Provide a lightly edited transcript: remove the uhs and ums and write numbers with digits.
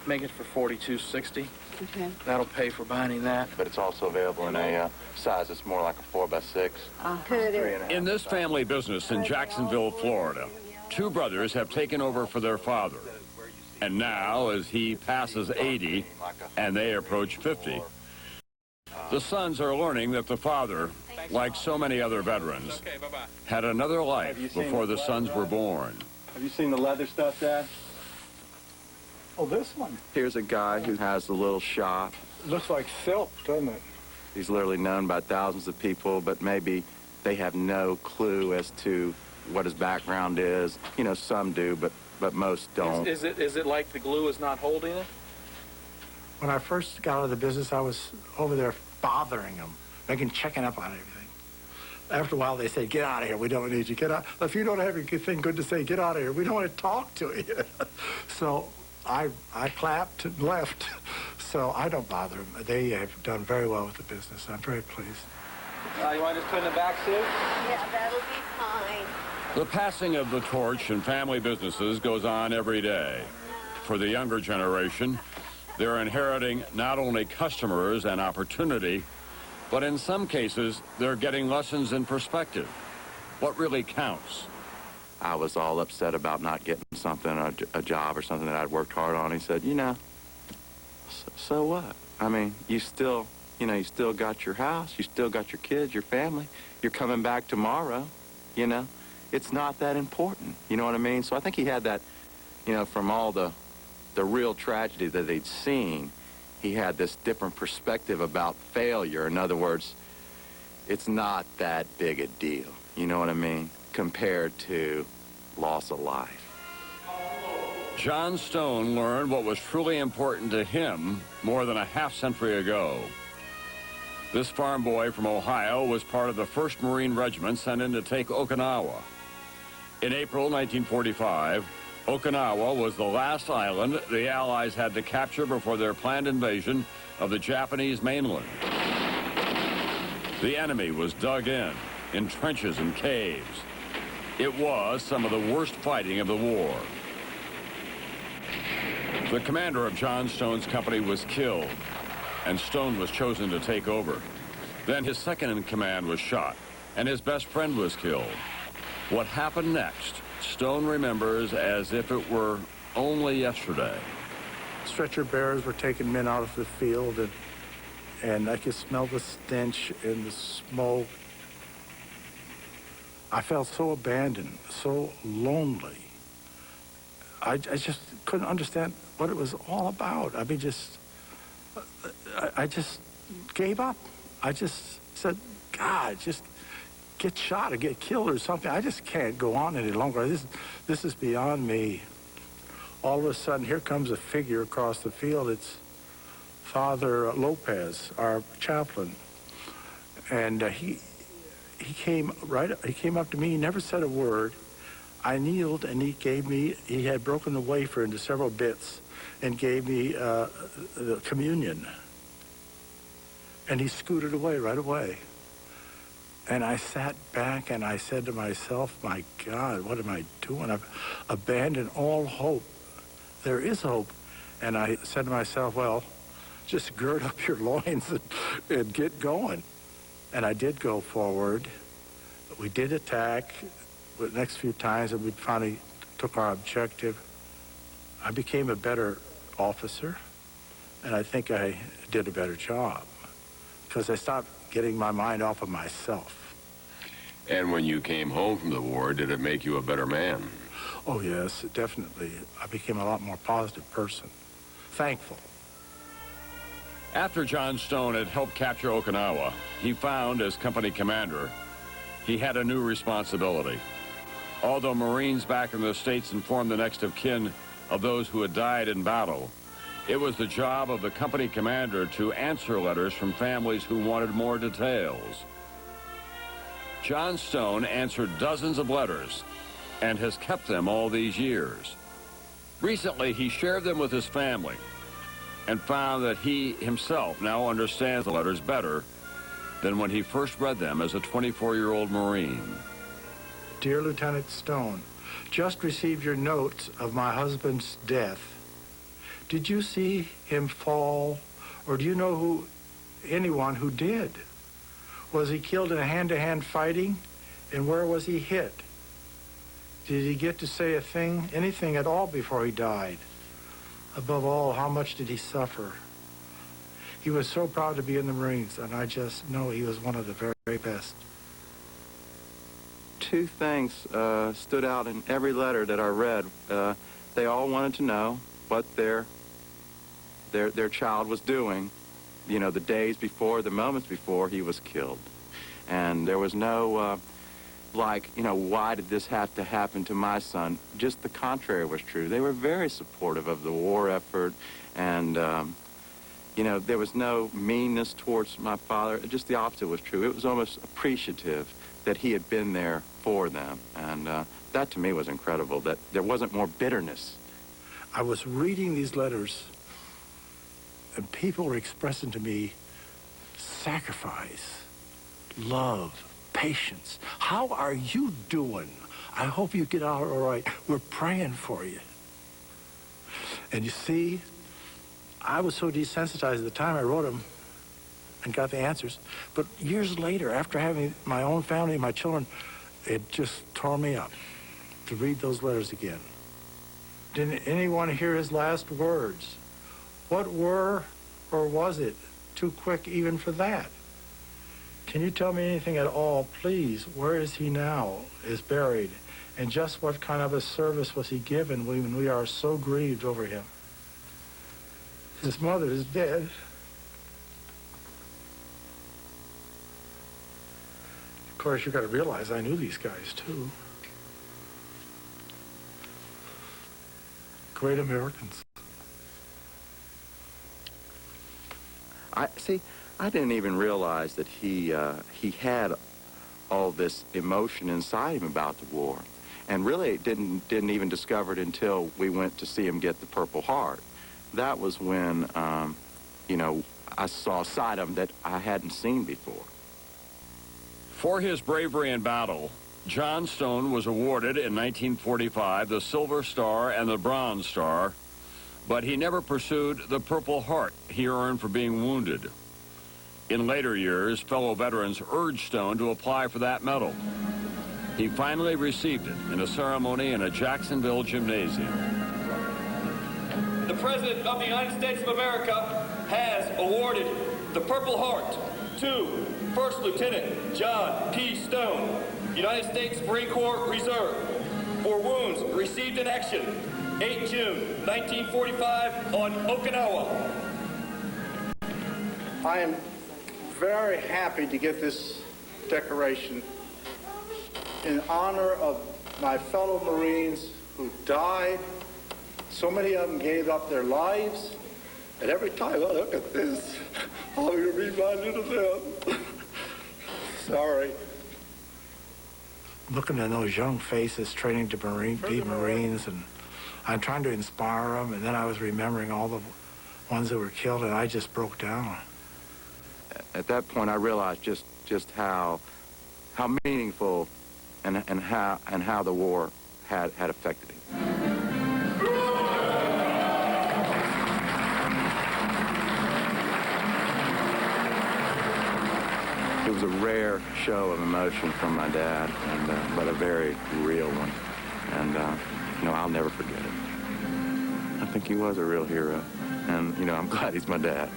Make it for $42.60. Okay. That'll pay for binding that. But it's also available in a size that's more like a 4x6. In this family business in Jacksonville, Florida, two brothers have taken over for their father. And now, as he passes 80 and they approach 50, the sons are learning that the father, like so many other veterans, had another life before the sons were born. Have you seen the leather stuff, Dad? Oh, this one. Here's a guy who has a little shop. It looks like silk, doesn't it? He's literally known by thousands of people, but maybe they have no clue as to what his background is. You know, some do, but most don't. Is it like the glue is not holding it? When I first got out of the business, I was over there bothering them, checking up on everything. After a while, they said, "Get out of here. We don't need you. Get out. If you don't have anything good to say, get out of here. We don't want to talk to you." So I clapped and left. So I don't bother them. They have done very well with the business. I'm very pleased. You want to just put in the back seat? Yeah, that'll be fine. The passing of the torch in family businesses goes on every day. For the younger generation, they're inheriting not only customers and opportunity, but in some cases, they're getting lessons in perspective. What really counts? I was all upset about not getting something, a job or something that I'd worked hard on. He said, you know, so what? I mean, you still got your house, you still got your kids, your family. You're coming back tomorrow, you know. It's not that important, you know what I mean? So I think he had that, you know, from all the real tragedy that they'd seen, he had this different perspective about failure. In other words, it's not that big a deal, you know what I mean, compared to loss of life. John Stone learned what was truly important to him more than a half-century ago. This farm boy from Ohio was part of the 1st Marine Regiment sent in to take Okinawa. In April 1945, Okinawa was the last island the Allies had to capture before their planned invasion of the Japanese mainland. The enemy was dug in trenches and caves. It was some of the worst fighting of the war. The commander of John Stone's company was killed, and Stone was chosen to take over. Then his second in command was shot, and his best friend was killed. What happened next, Stone remembers as if it were only yesterday. Stretcher bearers were taking men out of the field, and I could smell the stench and the smoke. I felt so abandoned, so lonely. I just couldn't understand what it was all about. I mean, I just gave up. I just said, God, just get shot or get killed or something. I just can't go on any longer. This is beyond me. All of a sudden, here comes a figure across the field. It's Father Lopez, our chaplain. And he came up to me. He never said a word. I kneeled, and he had broken the wafer into several bits and gave me the communion. And he scooted away right away. And I sat back and I said to myself, my God, what am I doing? I've abandoned all hope. There is hope. And I said to myself, well, just gird up your loins and get going. And I did go forward. We did attack the next few times, and we finally took our objective. I became a better officer, and I think I did a better job because I stopped getting my mind off of myself. And when you came home from the war, did it make you a better man? Oh, yes, definitely. I became a lot more positive person. Thankful. After John Stone had helped capture Okinawa, he found, as company commander, he had a new responsibility. Although Marines back in the States informed the next of kin of those who had died in battle, it was the job of the company commander to answer letters from families who wanted more details. John Stone answered dozens of letters and has kept them all these years. Recently, he shared them with his family and found that he himself now understands the letters better than when he first read them as a 24-year-old Marine. Dear Lieutenant Stone, just received your notes of my husband's death. Did you see him fall, or do you know anyone who did? Was he killed in a hand-to-hand fighting, and where was he hit? Did he get to say anything at all before he died? Above all, how much did he suffer? He was so proud to be in the Marines, and I just know he was one of the very, very best. Two things stood out in every letter that I read. They all wanted to know what their child was doing, you know, the days before, the moments before he was killed. And there was no, like, you know, why did this have to happen to my son? Just the contrary was true. They were very supportive of the war effort, and, you know, there was no meanness towards my father. Just the opposite was true. It was almost appreciative that he had been there for them. And that, to me, was incredible, that there wasn't more bitterness. I was reading these letters, and people were expressing to me sacrifice, love, patience. How are you doing? I hope you get out all right. We're praying for you. And you see, I was so desensitized at the time I wrote them and got the answers. But years later, after having my own family, my children, it just tore me up to read those letters again. Didn't anyone hear his last words? What were, or was it too quick even for that? Can you tell me anything at all, please? Where is he now, is buried? And just what kind of a service was he given when we are so grieved over him? His mother is dead. Of course, you got to realize I knew these guys, too. Great Americans. I didn't even realize that he had all this emotion inside him about the war, and really didn't even discover it until we went to see him get the Purple Heart. That was when, you know, I saw a side of him that I hadn't seen before. For his bravery in battle, John Stone was awarded in 1945 the Silver Star and the Bronze Star, but he never pursued the Purple Heart he earned for being wounded. In later years, fellow veterans urged Stone to apply for that medal. He finally received it in a ceremony in a Jacksonville gymnasium. The President of the United States of America has awarded the Purple Heart to First Lieutenant John P. Stone, United States Marine Corps Reserve, for wounds received in action 8 June 1945 on Okinawa. I am very happy to get this decoration in honor of my fellow Marines who died. So many of them gave up their lives. And every time I look at this, I'm reminded of them. Sorry. Looking at those young faces training to be Marines, and I'm trying to inspire them, and then I was remembering all the ones that were killed, and I just broke down. At that point, I realized just how meaningful and how the war had affected him. It was a rare show of emotion from my dad, and but a very real one. And you know, I'll never forget it. I think he was a real hero, and you know, I'm glad he's my dad.